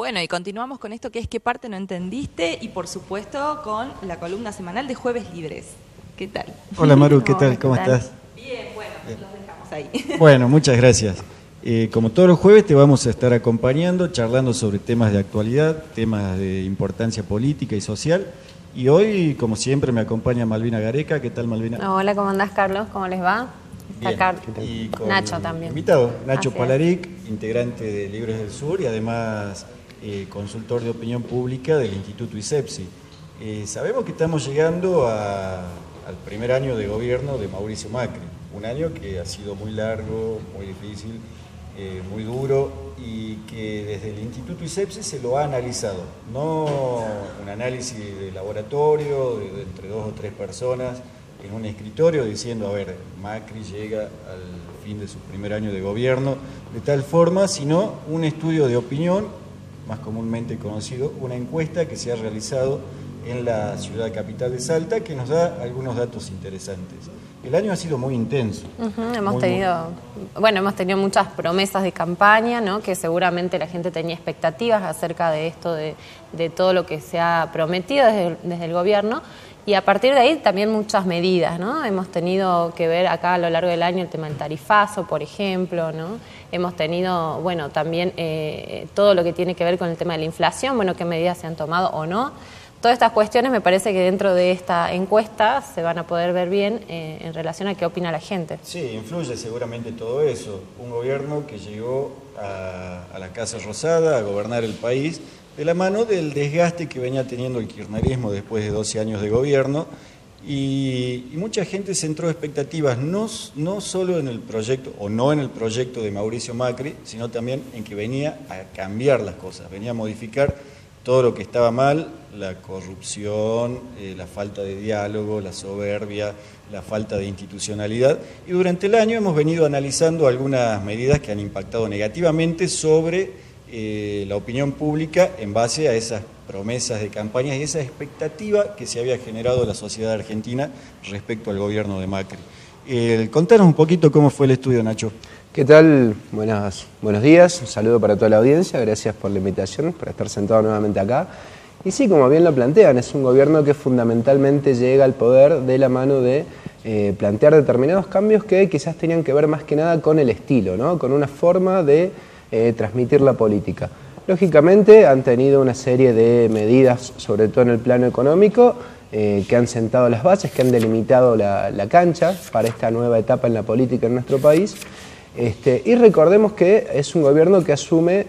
Bueno, y continuamos con esto que es ¿qué parte no entendiste? Y por supuesto con la columna semanal de Jueves Libres. ¿Qué tal? Hola Maru, ¿qué tal? Hola, ¿Cómo ¿qué tal? estás? Bien, bueno, los dejamos ahí. Bueno, muchas gracias. Como todos los jueves te vamos a estar acompañando, charlando sobre temas de actualidad, temas de importancia política y social. Y hoy, como siempre, me acompaña Malvina Gareca. ¿Qué tal, Malvina? Hola, ¿cómo andás, Carlos? ¿Cómo les va? Bien. Y con Nacho también. Invitado, Nacho Así es. Palaric, integrante de Libres del Sur y además consultor de opinión pública del Instituto ISEPSI. Sabemos que estamos llegando al primer año de gobierno de Mauricio Macri, un año que ha sido muy largo, muy difícil, muy duro y que desde el Instituto ISEPSI se lo ha analizado, no un análisis de laboratorio de entre 2 o 3 personas en un escritorio diciendo, a ver, Macri llega al fin de su primer año de gobierno de tal forma, sino un estudio de opinión, más comúnmente conocido, una encuesta que se ha realizado en la ciudad capital de Salta, que nos da algunos datos interesantes. El año ha sido muy intenso. Hemos tenido muchas promesas de campaña, ¿no? Que seguramente la gente tenía expectativas acerca de esto, de todo lo que se ha prometido desde el gobierno. Y a partir de ahí también muchas medidas, ¿no? Hemos tenido que ver acá a lo largo del año el tema del tarifazo, por ejemplo, ¿no? Hemos tenido, bueno, también todo lo que tiene que ver con el tema de la inflación, bueno, qué medidas se han tomado o no. Todas estas cuestiones me parece que dentro de esta encuesta se van a poder ver bien en relación a qué opina la gente. Sí, influye seguramente todo eso. Un gobierno que llegó a la Casa Rosada a gobernar el país de la mano del desgaste que venía teniendo el kirchnerismo después de 12 años de gobierno y mucha gente centró expectativas no solo en el proyecto o no en el proyecto de Mauricio Macri, sino también en que venía a cambiar las cosas, venía a modificar todo lo que estaba mal, la corrupción, la falta de diálogo, la soberbia, la falta de institucionalidad. Y durante el año hemos venido analizando algunas medidas que han impactado negativamente sobre la opinión pública en base a esas promesas de campaña y esa expectativa que se había generado la sociedad argentina respecto al gobierno de Macri. Contanos un poquito cómo fue el estudio, Nacho. ¿Qué tal? Buenos días, un saludo para toda la audiencia, gracias por la invitación, por estar sentado nuevamente acá. Y sí, como bien lo plantean, es un gobierno que fundamentalmente llega al poder de la mano de plantear determinados cambios que quizás tenían que ver más que nada con el estilo, ¿no? Con una forma de transmitir la política. Lógicamente han tenido una serie de medidas, sobre todo en el plano económico, que han sentado las bases, que han delimitado la cancha para esta nueva etapa en la política en nuestro país. Y recordemos que es un gobierno que asume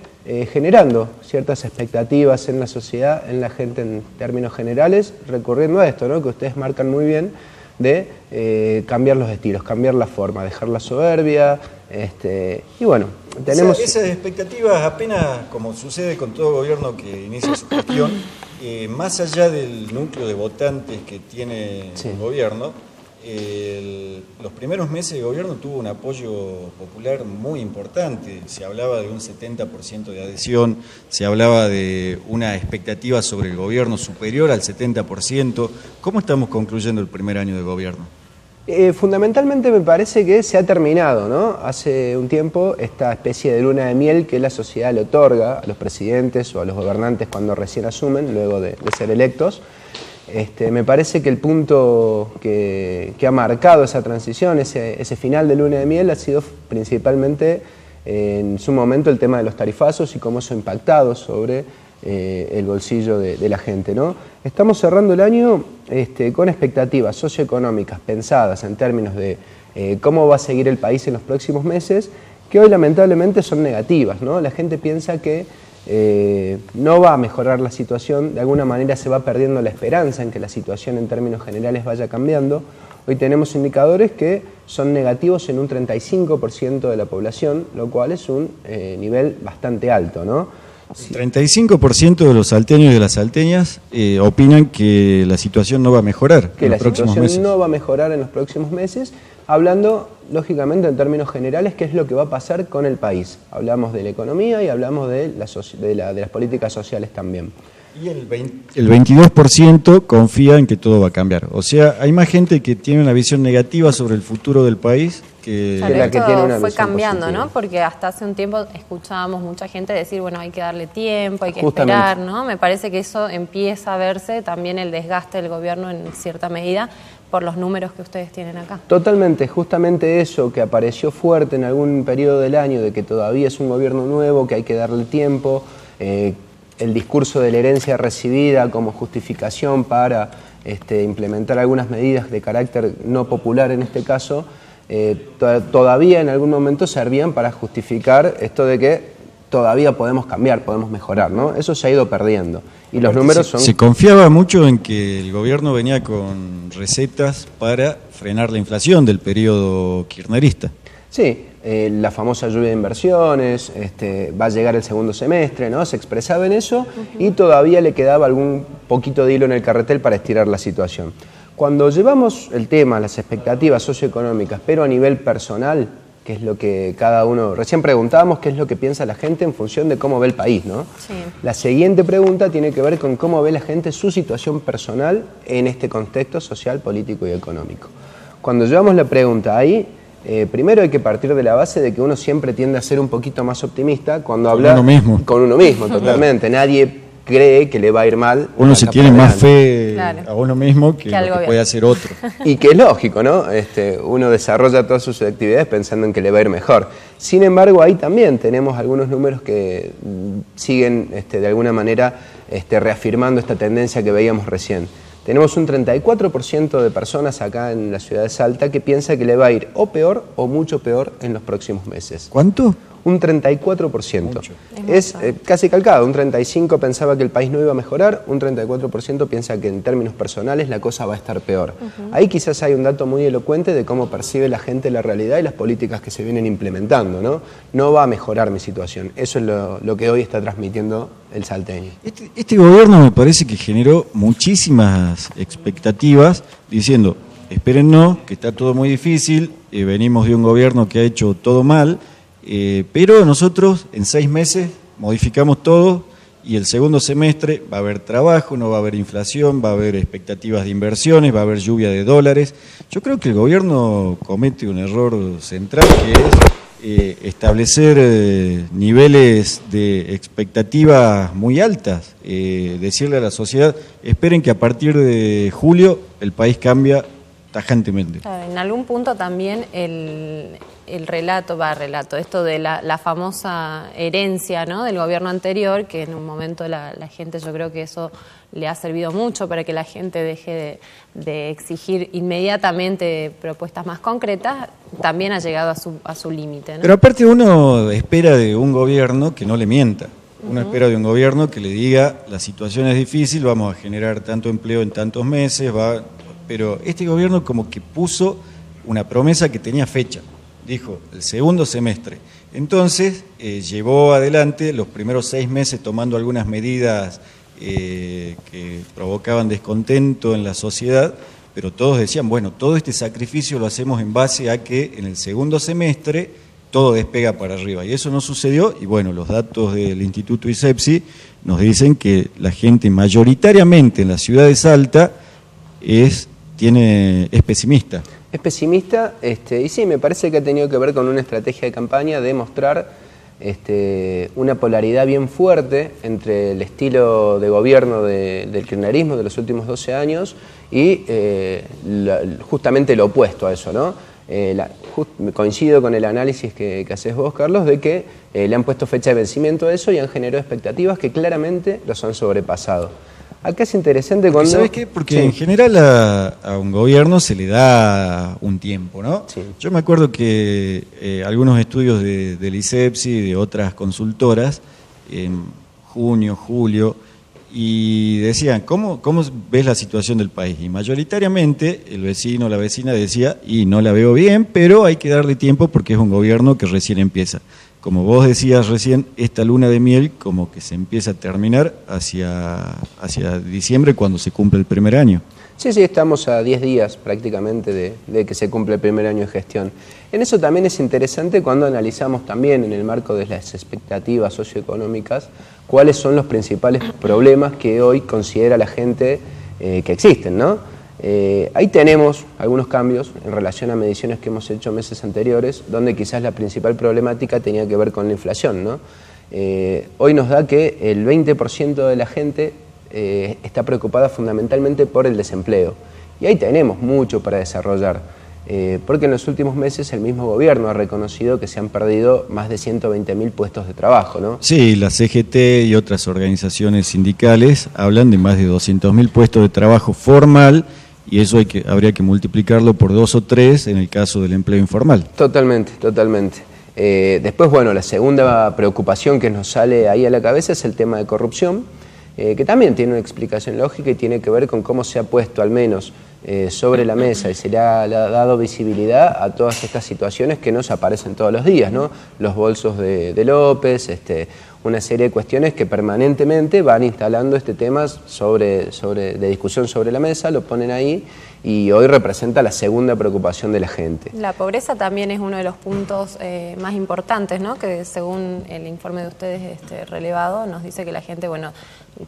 generando ciertas expectativas en la sociedad, en la gente en términos generales, recurriendo a esto, ¿no? Que ustedes marcan muy bien, de cambiar los estilos, cambiar la forma, dejar la soberbia, y bueno, tenemos... Esas expectativas apenas, como sucede con todo gobierno que inicia su gestión, más allá del núcleo de votantes que tiene el gobierno, los primeros meses de gobierno tuvo un apoyo popular muy importante. Se hablaba de un 70% de adhesión, se hablaba de una expectativa sobre el gobierno superior al 70%. ¿Cómo estamos concluyendo el primer año de gobierno? Fundamentalmente me parece que se ha terminado, ¿no? Hace un tiempo esta especie de luna de miel que la sociedad le otorga a los presidentes o a los gobernantes cuando recién asumen, luego de ser electos. Me parece que el punto que ha marcado esa transición, ese final de luna de miel, ha sido principalmente en su momento el tema de los tarifazos y cómo eso ha impactado sobre el bolsillo de la gente, ¿no? Estamos cerrando el año con expectativas socioeconómicas pensadas en términos de cómo va a seguir el país en los próximos meses, que hoy lamentablemente son negativas, ¿no? La gente piensa que no va a mejorar la situación, de alguna manera se va perdiendo la esperanza en que la situación en términos generales vaya cambiando. Hoy tenemos indicadores que son negativos en un 35% de la población, lo cual es un nivel bastante alto, ¿no? El 35% de los salteños y de las salteñas opinan que la situación no va a mejorar en los próximos meses. Que la situación no va a mejorar en los próximos meses, hablando lógicamente en términos generales qué es lo que va a pasar con el país. Hablamos de la economía y hablamos de las políticas sociales también. Y el 22% confía en que todo va a cambiar. O sea, hay más gente que tiene una visión negativa sobre el futuro del país que Claro, la que esto tiene una fue visión cambiando, positiva. ¿no? Porque hasta hace un tiempo escuchábamos mucha gente decir, bueno, hay que darle tiempo, hay que Justamente. esperar, ¿no? Me parece que eso empieza a verse también el desgaste del gobierno en cierta medida por los números que ustedes tienen acá. Totalmente, justamente eso que apareció fuerte en algún periodo del año, de que todavía es un gobierno nuevo, que hay que darle tiempo, el discurso de la herencia recibida como justificación para implementar algunas medidas de carácter no popular en este caso, todavía en algún momento servían para justificar esto de que todavía podemos cambiar, podemos mejorar, ¿no? Eso se ha ido perdiendo. Y los números son... Se confiaba mucho en que el gobierno venía con recetas para frenar la inflación del periodo kirchnerista. Sí, la famosa lluvia de inversiones, va a llegar el segundo semestre, ¿no? Se expresaba en eso y todavía le quedaba algún poquito de hilo en el carretel para estirar la situación. Cuando llevamos el tema, las expectativas socioeconómicas, pero a nivel personal, que es lo que cada uno... Recién preguntábamos qué es lo que piensa la gente en función de cómo ve el país, ¿no? Sí. La siguiente pregunta tiene que ver con cómo ve la gente su situación personal en este contexto social, político y económico. Cuando llevamos la pregunta ahí, primero hay que partir de la base de que uno siempre tiende a ser un poquito más optimista cuando habla... Con uno mismo. Con uno mismo, totalmente. Nadie cree que le va a ir mal. Uno se tiene más fe Claro. a uno mismo que Que al lo que gobierno. puede hacer otro. Y que es lógico, ¿no? Uno desarrolla todas sus actividades pensando en que le va a ir mejor. Sin embargo, ahí también tenemos algunos números que siguen de alguna manera reafirmando esta tendencia que veíamos recién. Tenemos un 34% de personas acá en la ciudad de Salta que piensa que le va a ir o peor o mucho peor en los próximos meses. ¿Cuánto? Un 34%. Mucho. Es casi calcado. Un 35% pensaba que el país no iba a mejorar, un 34% piensa que en términos personales la cosa va a estar peor. Ahí quizás hay un dato muy elocuente de cómo percibe la gente la realidad y las políticas que se vienen implementando, ¿no? No va a mejorar mi situación. Eso es lo que hoy está transmitiendo el salteño. Este gobierno me parece que generó muchísimas expectativas diciendo, espérennos, que está todo muy difícil, venimos de un gobierno que ha hecho todo mal, pero nosotros en 6 meses modificamos todo y el segundo semestre va a haber trabajo, no va a haber inflación, va a haber expectativas de inversiones, va a haber lluvia de dólares. Yo creo que el gobierno comete un error central que es establecer niveles de expectativas muy altas, decirle a la sociedad, esperen que a partir de julio el país cambia tajantemente. Claro, en algún punto también el relato, esto de la famosa herencia, ¿no?, del gobierno anterior, que en un momento la gente, yo creo que eso le ha servido mucho para que la gente deje de exigir inmediatamente propuestas más concretas, también ha llegado a su límite, ¿no? Pero aparte uno espera de un gobierno que no le mienta. Uno espera de un gobierno que le diga, la situación es difícil, vamos a generar tanto empleo en tantos meses, pero este gobierno como que puso una promesa que tenía fecha. Dijo, el segundo semestre. Entonces, llevó adelante los primeros 6 meses tomando algunas medidas que provocaban descontento en la sociedad, pero todos decían, bueno, todo este sacrificio lo hacemos en base a que en el segundo semestre todo despega para arriba. Y eso no sucedió, y bueno, los datos del Instituto ISEPSI nos dicen que la gente mayoritariamente en la ciudad de Salta es pesimista. Es pesimista, y sí, me parece que ha tenido que ver con una estrategia de campaña de mostrar una polaridad bien fuerte entre el estilo de gobierno del kirchnerismo de los últimos 12 años y justamente lo opuesto a eso, ¿no? Coincido con el análisis que haces vos, Carlos, de que le han puesto fecha de vencimiento a eso y han generado expectativas que claramente los han sobrepasado. Acá es interesante cuando... ¿Sabes qué? Porque sí, en general a un gobierno se le da un tiempo, ¿no? Sí. Yo me acuerdo que algunos estudios del ISEPSI y de otras consultoras, en junio, julio, y decían, ¿cómo ves la situación del país? Y mayoritariamente el vecino o la vecina decía, y no la veo bien, pero hay que darle tiempo porque es un gobierno que recién empieza. Como vos decías recién, esta luna de miel como que se empieza a terminar hacia diciembre cuando se cumple el primer año. Sí, estamos a 10 días prácticamente de que se cumple el primer año de gestión. En eso también es interesante cuando analizamos también en el marco de las expectativas socioeconómicas cuáles son los principales problemas que hoy considera la gente que existen, ¿no? Ahí tenemos algunos cambios en relación a mediciones que hemos hecho meses anteriores, donde quizás la principal problemática tenía que ver con la inflación, ¿no? Hoy nos da que el 20% de la gente está preocupada fundamentalmente por el desempleo. Y ahí tenemos mucho para desarrollar, porque en los últimos meses el mismo gobierno ha reconocido que se han perdido más de 120.000 puestos de trabajo, ¿no? Sí, la CGT y otras organizaciones sindicales hablan de más de 200.000 puestos de trabajo formal, y eso habría que multiplicarlo por 2 o 3 en el caso del empleo informal. Totalmente. Después, bueno, la segunda preocupación que nos sale ahí a la cabeza es el tema de corrupción, que también tiene una explicación lógica y tiene que ver con cómo se ha puesto al menos sobre la mesa y se le ha dado visibilidad a todas estas situaciones que nos aparecen todos los días, ¿no? Los bolsos de López, una serie de cuestiones que permanentemente van instalando este tema de discusión sobre la mesa, lo ponen ahí y hoy representa la segunda preocupación de la gente. La pobreza también es uno de los puntos más importantes, ¿no? Que según el informe de ustedes relevado nos dice que la gente, bueno,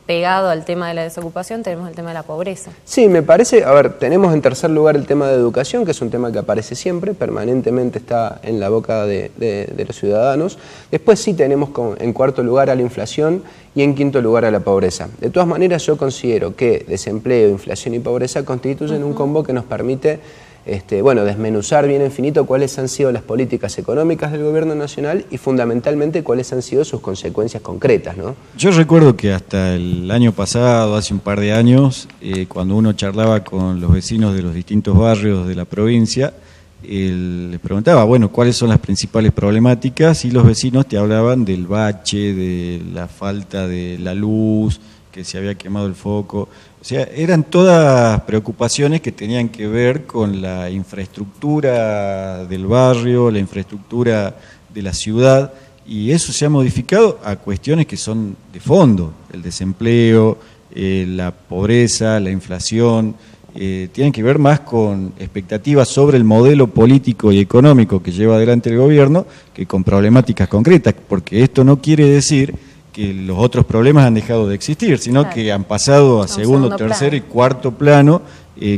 pegado al tema de la desocupación tenemos el tema de la pobreza. Sí, me parece, tenemos en tercer lugar el tema de educación, que es un tema que aparece siempre, permanentemente está en la boca de los ciudadanos. Después sí tenemos en cuarto lugar a la inflación y en quinto lugar a la pobreza. De todas maneras yo considero que desempleo, inflación y pobreza constituyen un combo que nos permite desmenuzar bien en finito cuáles han sido las políticas económicas del gobierno nacional y fundamentalmente cuáles han sido sus consecuencias concretas, ¿no? Yo recuerdo que hasta el año pasado, hace un par de años, cuando uno charlaba con los vecinos de los distintos barrios de la provincia, les preguntaba, bueno, cuáles son las principales problemáticas, y los vecinos te hablaban del bache, de la falta de la luz, que se había quemado el foco. O sea, eran todas preocupaciones que tenían que ver con la infraestructura del barrio, la infraestructura de la ciudad, y eso se ha modificado a cuestiones que son de fondo: el desempleo, la pobreza, la inflación. Tienen que ver más con expectativas sobre el modelo político y económico que lleva adelante el gobierno que con problemáticas concretas, porque esto no quiere decir que los otros problemas han dejado de existir, sino que han pasado a segundo, tercer y cuarto plano,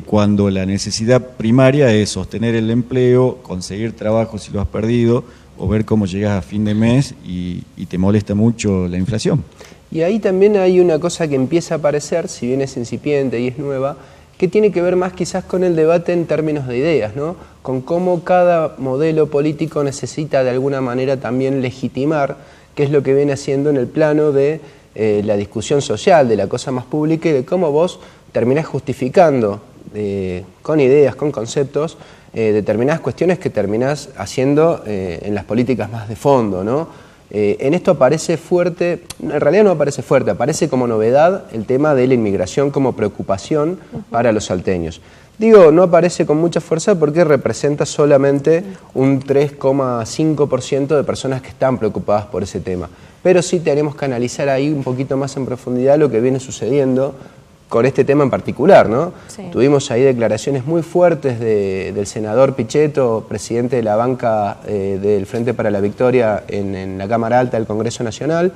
cuando la necesidad primaria es sostener el empleo, conseguir trabajo si lo has perdido, o ver cómo llegas a fin de mes y te molesta mucho la inflación. Y ahí también hay una cosa que empieza a aparecer, si bien es incipiente y es nueva, que tiene que ver más quizás con el debate en términos de ideas, ¿no? Con cómo cada modelo político necesita de alguna manera también legitimar qué es lo que viene haciendo en el plano de la discusión social, de la cosa más pública, y de cómo vos terminás justificando con ideas, con conceptos, determinadas cuestiones que terminás haciendo en las políticas más de fondo, ¿no? En esto aparece fuerte, en realidad no aparece fuerte, aparece como novedad el tema de la inmigración como preocupación para los salteños. Digo, no aparece con mucha fuerza porque representa solamente un 3,5% de personas que están preocupadas por ese tema. Pero sí tenemos que analizar ahí un poquito más en profundidad lo que viene sucediendo con este tema en particular, ¿no? Sí. Tuvimos ahí declaraciones muy fuertes del senador Pichetto, presidente de la banca del Frente para la Victoria en la Cámara Alta del Congreso Nacional.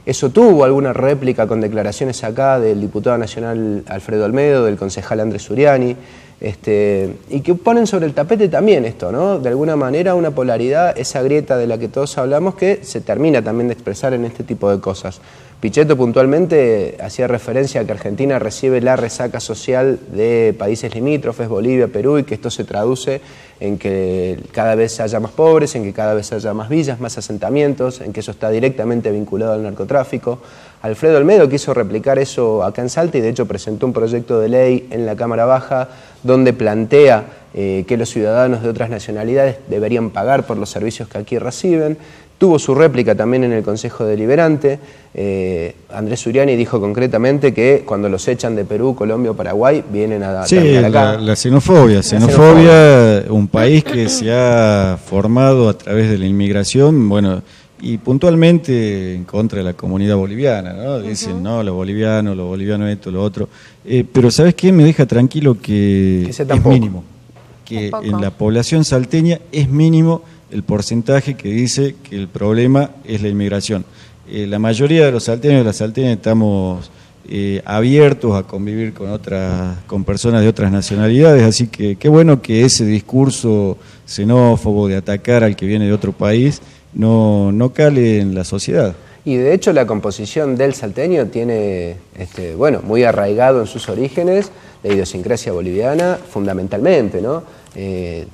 Eso tuvo alguna réplica con declaraciones acá del diputado nacional Alfredo Olmedo, del concejal Andrés Suriani, y que ponen sobre el tapete también esto, ¿no? De alguna manera una polaridad, esa grieta de la que todos hablamos, que se termina también de expresar en este tipo de cosas. Pichetto puntualmente hacía referencia a que Argentina recibe la resaca social de países limítrofes, Bolivia, Perú, y que esto se traduce en que cada vez haya más pobres, en que cada vez haya más villas, más asentamientos, en que eso está directamente vinculado al narcotráfico. Alfredo Olmedo quiso replicar eso acá en Salta y de hecho presentó un proyecto de ley en la Cámara Baja donde plantea que los ciudadanos de otras nacionalidades deberían pagar por los servicios que aquí reciben. Tuvo su réplica también en el Consejo Deliberante. Andrés Suriani dijo concretamente que cuando los echan de Perú, Colombia o Paraguay, vienen a terminar acá. La xenofobia, un país que se ha formado a través de la inmigración, bueno, y puntualmente en contra de la comunidad boliviana, ¿no? Dicen, no, los bolivianos esto, lo otro. Pero ¿sabes qué? Me deja tranquilo que sea es tampoco. mínimo. Que Tampoco. en la población salteña es mínimo el porcentaje que dice que el problema es la inmigración. La mayoría de los salteños y de las salteñas estamos abiertos a convivir con personas de otras nacionalidades, así que qué bueno que ese discurso xenófobo de atacar al que viene de otro país no cale en la sociedad. Y de hecho la composición del salteño tiene, muy arraigado en sus orígenes la idiosincrasia boliviana fundamentalmente, ¿no?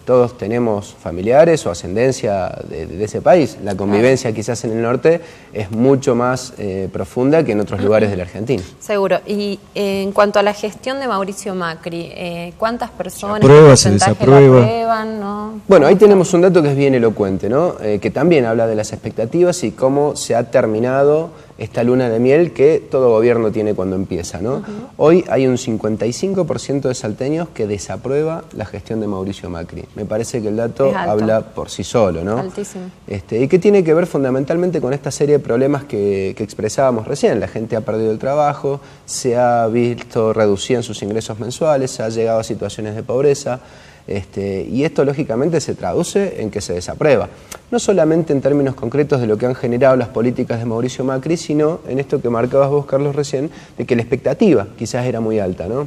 Todos tenemos familiares o ascendencia de ese país. La convivencia quizás en el norte es mucho más profunda que en otros lugares de la Argentina. Seguro. Y en cuanto a la gestión de Mauricio Macri, ¿cuántas personas, ¿Se aprueba, qué se porcentaje desaprueba? la aprueban? ¿No? Bueno, ahí tenemos un dato que es bien elocuente, ¿no? Que también habla de las expectativas y cómo se ha terminado esta luna de miel que todo gobierno tiene cuando empieza, ¿no? Hoy hay un 55% de salteños que desaprueba la gestión de Mauricio Macri. Me parece que el dato Es alto. habla por sí solo, ¿no? Altísimo. Y que tiene que ver fundamentalmente con esta serie de problemas que expresábamos recién. La gente ha perdido el trabajo, se ha visto reducida en sus ingresos mensuales, se ha llegado a situaciones de pobreza. Y esto lógicamente se traduce en que se desaprueba, no solamente en términos concretos de lo que han generado las políticas de Mauricio Macri, sino en esto que marcabas vos, Carlos, recién, de que la expectativa quizás era muy alta, ¿no?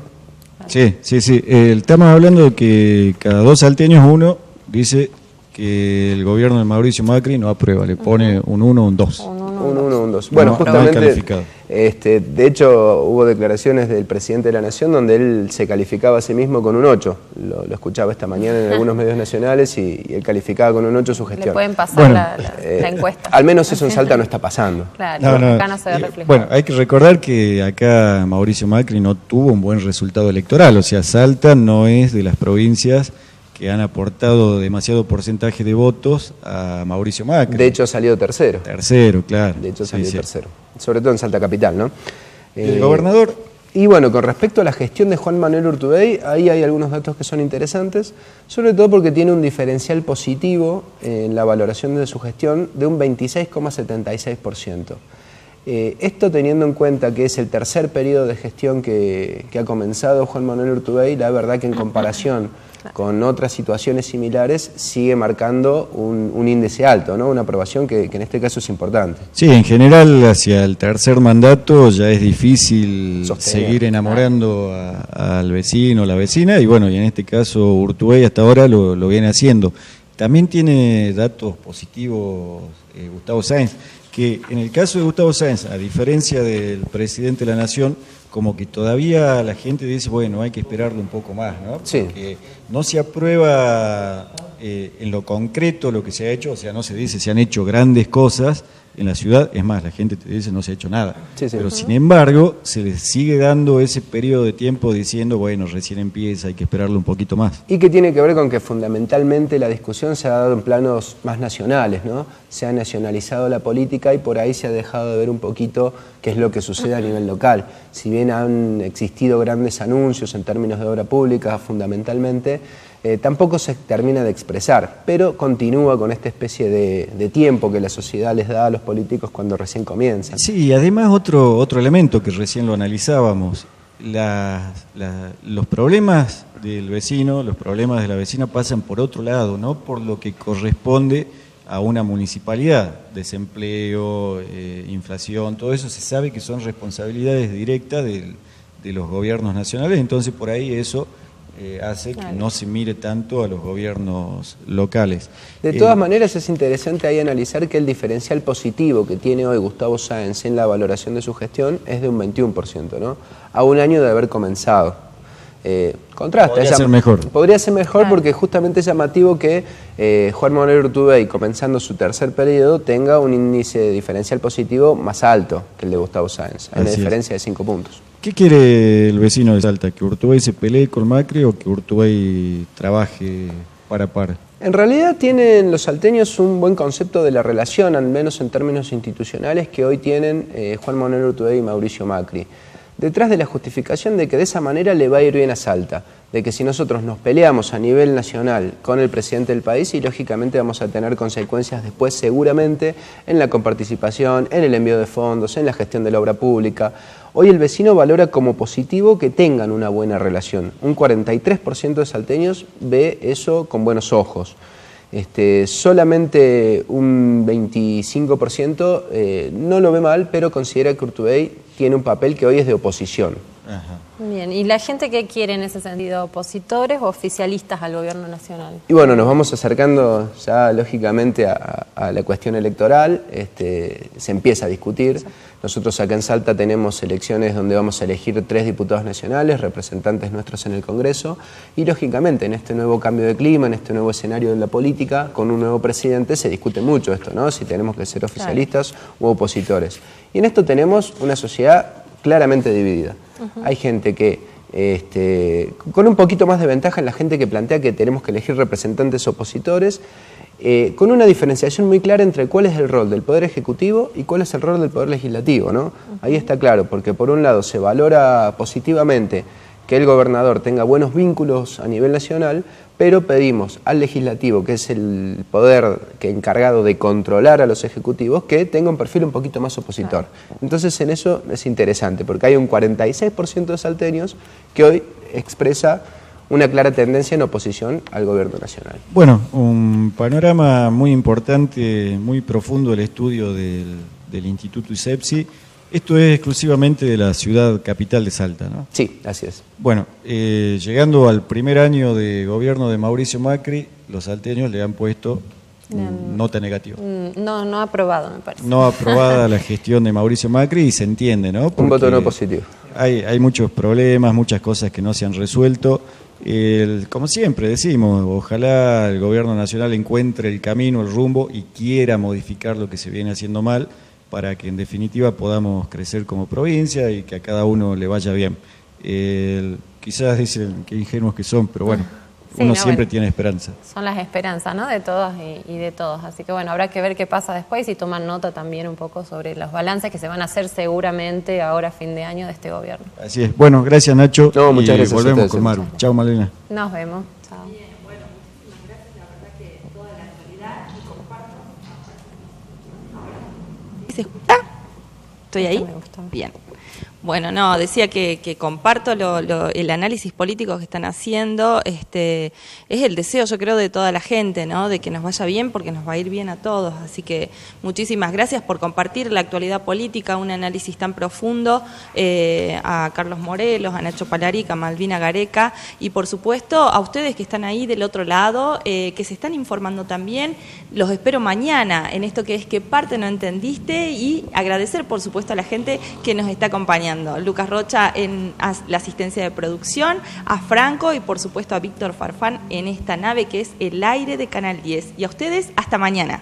Sí. Estamos hablando de que cada 2 salteños uno dice que el gobierno de Mauricio Macri no aprueba, le pone un 1 o un 2. Un 1, un 2. Bueno, No, justamente, mal calificado. de hecho, hubo declaraciones del presidente de la Nación donde él se calificaba a sí mismo con un 8. Lo escuchaba esta mañana en algunos medios nacionales y él calificaba con un 8 su gestión. Le pueden pasar Bueno, la encuesta. Al menos eso en Salta no está pasando. Claro, acá no se ve reflejado. Bueno, hay que recordar que acá Mauricio Macri no tuvo un buen resultado electoral, o sea, Salta no es de las provincias que han aportado demasiado porcentaje de votos a Mauricio Macri. De hecho, salió tercero. Tercero, claro. De hecho, Sí, salió sí. tercero. Sobre todo en Salta Capital, ¿no? El gobernador, Y bueno, con respecto a la gestión de Juan Manuel Urtubey, ahí hay algunos datos que son interesantes, sobre todo porque tiene un diferencial positivo en la valoración de su gestión de un 26,76%. Esto teniendo en cuenta que es el tercer periodo de gestión que ha comenzado Juan Manuel Urtubey, la verdad que en comparación con otras situaciones similares sigue marcando un índice alto, ¿no? Una aprobación que en este caso es importante. sí, en general hacia el tercer mandato ya es difícil Sostener. seguir enamorando al vecino o la vecina, y bueno, y en este caso Urtubey hasta ahora lo viene haciendo. También tiene datos positivos Gustavo Sáenz, que en el caso de Gustavo Sáenz, a diferencia del presidente de la Nación, como que todavía la gente dice, bueno, hay que esperarlo un poco más, ¿no? Sí. Porque no se aprueba en lo concreto lo que se ha hecho, o sea, no se dice se han hecho grandes cosas en la ciudad, es más, la gente te dice no se ha hecho nada. Sí, sí. Pero sin embargo, se les sigue dando ese periodo de tiempo diciendo, bueno, recién empieza, hay que esperarlo un poquito más. Y que tiene que ver con que fundamentalmente la discusión se ha dado en planos más nacionales, ¿no? Se ha nacionalizado la política y por ahí se ha dejado de ver un poquito qué es lo que sucede a nivel local. Si bien han existido grandes anuncios en términos de obra pública fundamentalmente, tampoco se termina de expresar, pero continúa con esta especie de tiempo que la sociedad les da a los políticos cuando recién comienzan. Sí, y además otro elemento que recién lo analizábamos, los problemas del vecino, los problemas de la vecina pasan por otro lado, no por lo que corresponde a una municipalidad, desempleo, inflación, todo eso se sabe que son responsabilidades directas de los gobiernos nacionales, entonces por ahí eso hace que no se mire tanto a los gobiernos locales. De todas maneras es interesante ahí analizar que el diferencial positivo que tiene hoy Gustavo Sáenz en la valoración de su gestión es de un 21%, ¿no? A un año de haber comenzado. Contrasta. Podría ser mejor. Podría ser mejor porque justamente es llamativo que Juan Manuel Urtubey, comenzando su tercer periodo, tenga un índice diferencial positivo más alto que el de Gustavo Sáenz, hay una Así es. diferencia de 5 puntos. ¿Qué quiere el vecino de Salta? ¿Que Urtubey se pelee con Macri o que Urtubey trabaje par a par? En realidad tienen los salteños un buen concepto de la relación, al menos en términos institucionales, que hoy tienen Juan Manuel Urtubey y Mauricio Macri. detrás de la justificación de que de esa manera le va a ir bien a Salta, de que si nosotros nos peleamos a nivel nacional con el presidente del país y lógicamente vamos a tener consecuencias después seguramente en la comparticipación, en el envío de fondos, en la gestión de la obra pública. Hoy el vecino valora como positivo que tengan una buena relación. Un 43% de salteños ve eso con buenos ojos. Solamente un 25% no lo ve mal, pero considera que Urtubey tiene un papel que hoy es de oposición. Ajá. Bien, ¿y la gente qué quiere en ese sentido? ¿Opositores o oficialistas al gobierno nacional? Y bueno, nos vamos acercando ya lógicamente a la cuestión electoral, se empieza a discutir. Nosotros acá en Salta tenemos elecciones donde vamos a elegir 3 diputados nacionales, representantes nuestros en el Congreso, y lógicamente en este nuevo cambio de clima, en este nuevo escenario de la política, con un nuevo presidente se discute mucho esto, ¿no? Si tenemos que ser oficialistas u opositores. Y en esto tenemos una sociedad claramente dividida. Hay gente que, con un poquito más de ventaja en la gente que plantea que tenemos que elegir representantes opositores, con una diferenciación muy clara entre cuál es el rol del Poder Ejecutivo y cuál es el rol del Poder Legislativo, ¿no? Ahí está claro, porque por un lado se valora positivamente que el gobernador tenga buenos vínculos a nivel nacional, pero pedimos al legislativo, que es el poder que encargado de controlar a los ejecutivos, que tenga un perfil un poquito más opositor. Entonces en eso es interesante, porque hay un 46% de salteños que hoy expresa una clara tendencia en oposición al gobierno nacional. Bueno, un panorama muy importante, muy profundo el estudio del Instituto ISEPSI. Esto es exclusivamente de la ciudad capital de Salta, ¿no? Sí, así es. Bueno, llegando al primer año de gobierno de Mauricio Macri, los salteños le han puesto nota negativa. No aprobado, me parece. No aprobada la gestión de Mauricio Macri y se entiende, ¿no? Porque un voto no positivo. Hay muchos problemas, muchas cosas que no se han resuelto. Como siempre decimos, ojalá el gobierno nacional encuentre el camino, el rumbo y quiera modificar lo que se viene haciendo mal, para que en definitiva podamos crecer como provincia y que a cada uno le vaya bien. Quizás dicen que ingenuos que son, pero bueno, sí, uno siempre tiene esperanza. Son las esperanzas, ¿no? De todas y de todos. Así que bueno, habrá que ver qué pasa después y tomar nota también un poco sobre los balances que se van a hacer seguramente ahora a fin de año de este gobierno. Así es. Bueno, gracias Nacho. No, muchas gracias. Volvemos con Maru. Chao Malena. Nos vemos. Chao. ¿Estoy ahí? Me gustó. Bien. Bueno, no, decía que comparto el análisis político que están haciendo. Es el deseo, yo creo, de toda la gente, ¿no? De que nos vaya bien, porque nos va a ir bien a todos. Así que muchísimas gracias por compartir la actualidad política, un análisis tan profundo, a Carlos Morelos, a Nacho Palarica, a Malvina Gareca y, por supuesto, a ustedes que están ahí del otro lado, que se están informando también. Los espero mañana en esto que es ¿Qué parte no entendiste? Y agradecer, por supuesto, a la gente que nos está acompañando. Lucas Rocha en la asistencia de producción, a Franco y por supuesto a Víctor Farfán en esta nave que es el aire de Canal 10. Y a ustedes, hasta mañana.